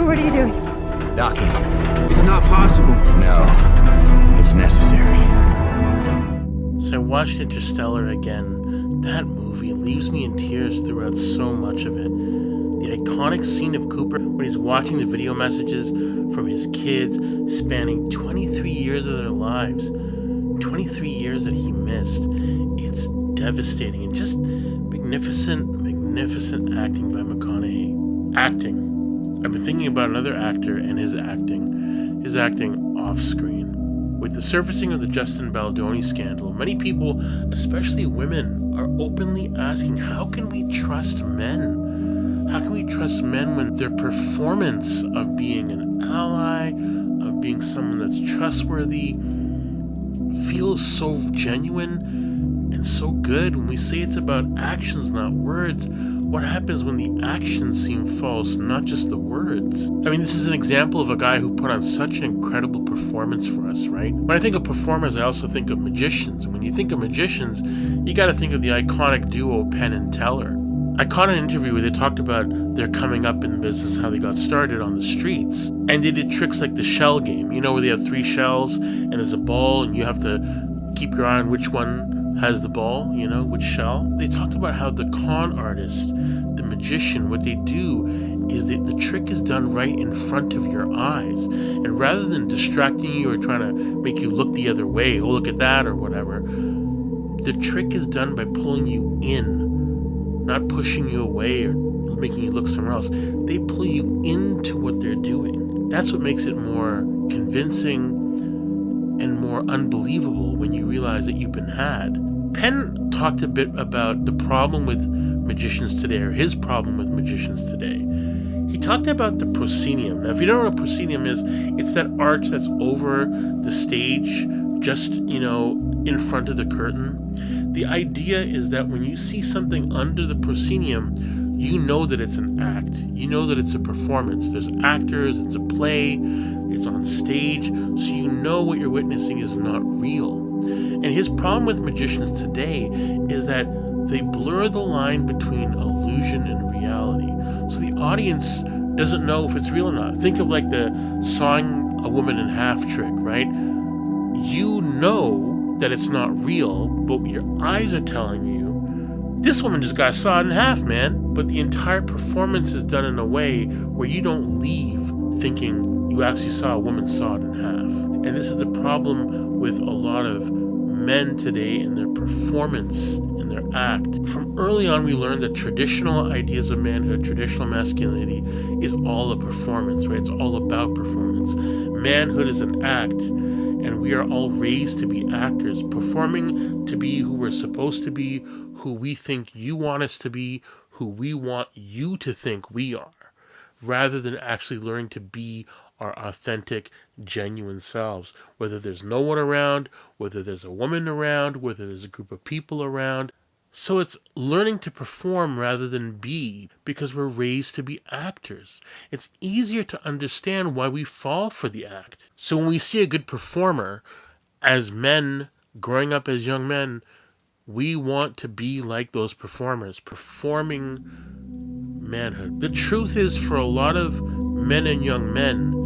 What are you doing? Docking. It's not possible. No. It's necessary. So I watched Interstellar again. That movie leaves me in tears throughout so much of it. The iconic scene of Cooper when he's watching the video messages from his kids spanning 23 years of their lives. 23 years that he missed. It's devastating and just magnificent acting by McConaughey. Acting. I've been thinking about another actor and his acting off screen. With the surfacing of the Justin Baldoni scandal, many people, especially women, are openly asking, how can we trust men? How can we trust men when their performance of being an ally, of being someone that's trustworthy, feels so genuine and so good? When we say it's about actions, not words, what happens when the actions seem false, not just the words? I mean, this is an example of a guy who put on such an incredible performance for us, right? When I think of performers, I also think of magicians. When you think of magicians, you got to think of the iconic duo Penn and Teller. I caught an interview where they talked about their coming up in the business, how they got started on the streets. And they did tricks like the shell game, where they have 3 shells and there's a ball and you have to keep your eye on which one has the ball, which shell. They talked about how the con artist, the magician, what they do is that the trick is done right in front of your eyes. And rather than distracting you or trying to make you look the other way, oh, look at that or whatever, the trick is done by pulling you in, not pushing you away or making you look somewhere else. They pull you into what they're doing. That's what makes it more convincing and more unbelievable when you realize that you've been had. Penn talked a bit about the problem with magicians today, or his problem with magicians today. He talked about the proscenium. Now, if you don't know what proscenium is, it's that arch that's over the stage, just, in front of the curtain. The idea is that when you see something under the proscenium, you know that it's an act. You know that it's a performance. There's actors, it's a play, it's on stage, so you know what you're witnessing is not real. And his problem with magicians today is that they blur the line between illusion and reality. So the audience doesn't know if it's real or not. Think of like the sawing a woman in half trick, right? You know that it's not real, but your eyes are telling you, this woman just got sawed in half, man. But the entire performance is done in a way where you don't leave thinking you actually saw a woman sawed in half. And this is the problem with a lot of men today in their performance, in their act. From early on, we learned that traditional ideas of manhood, traditional masculinity, is all a performance, right? It's all about performance. Manhood is an act, and we are all raised to be actors, performing to be who we're supposed to be, who we think you want us to be, who we want you to think we are, rather than actually learning to be our authentic, genuine selves, whether there's no one around, whether there's a woman around, whether there's a group of people around. So it's learning to perform rather than be, because we're raised to be actors. It's easier to understand why we fall for the act. So when we see a good performer, as men, growing up as young men, we want to be like those performers, performing manhood. The truth is, for a lot of men and young men,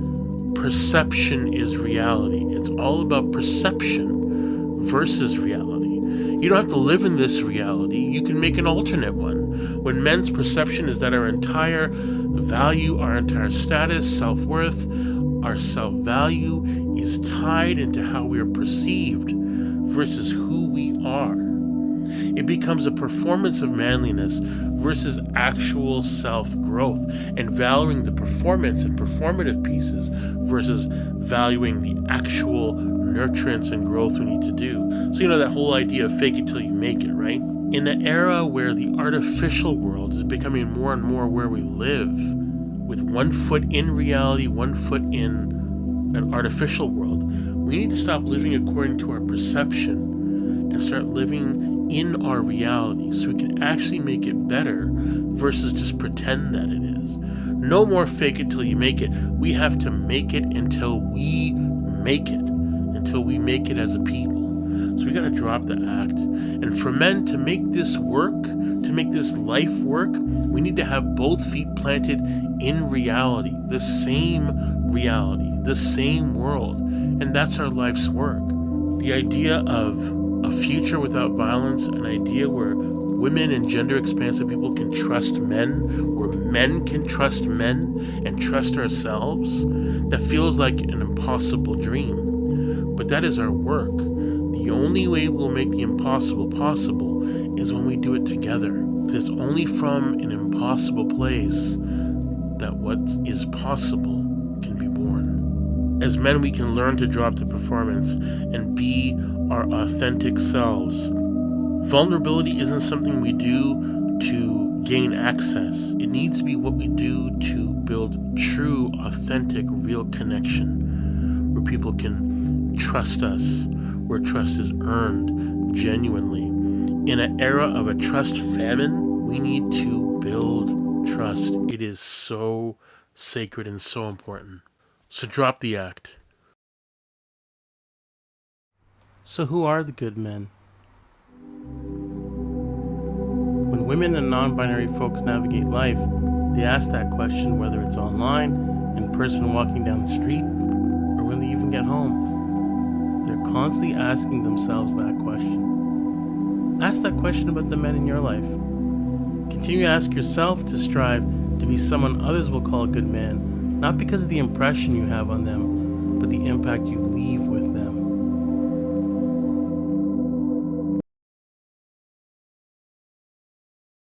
perception is reality. It's all about perception versus reality. You don't have to live in this reality. You can make an alternate one. When men's perception is that our entire value, our entire status, self-worth, our self-value is tied into how we are perceived versus who we are. It becomes a performance of manliness versus actual self-growth, and valuing the performance and performative pieces versus valuing the actual nurturance and growth we need to do. So that whole idea of fake it till you make it, right? In an era where the artificial world is becoming more and more where we live, with one foot in reality, one foot in an artificial world, we need to stop living according to our perception and start living in our reality so we can actually make it better versus just pretend that it is. No more fake it till you make it. We have to make it until we make it, until we make it as a people. So we got to drop the act. And for men to make this work, To make this life work, we need to have both feet planted in reality, the same world, and that's our life's work. The idea of a future without violence, an idea where women and gender-expansive people can trust men, where men can trust men and trust ourselves, that feels like an impossible dream. But that is our work. The only way we'll make the impossible possible is when we do it together. Because it's only from an impossible place that what is possible can be born. As men, we can learn to drop the performance and be our authentic selves. Vulnerability isn't something we do to gain access. It needs to be what we do to build true, authentic, real connection, where people can trust us, where trust is earned genuinely. In an era of a trust famine, we need to build trust. It is so sacred and so important. So drop the act. So who are the good men? When women and non-binary folks navigate life, they ask that question whether it's online, in person walking down the street, or when they even get home. They're constantly asking themselves that question. Ask that question about the men in your life. Continue to ask yourself to strive to be someone others will call a good man, not because of the impression you have on them, but the impact you leave with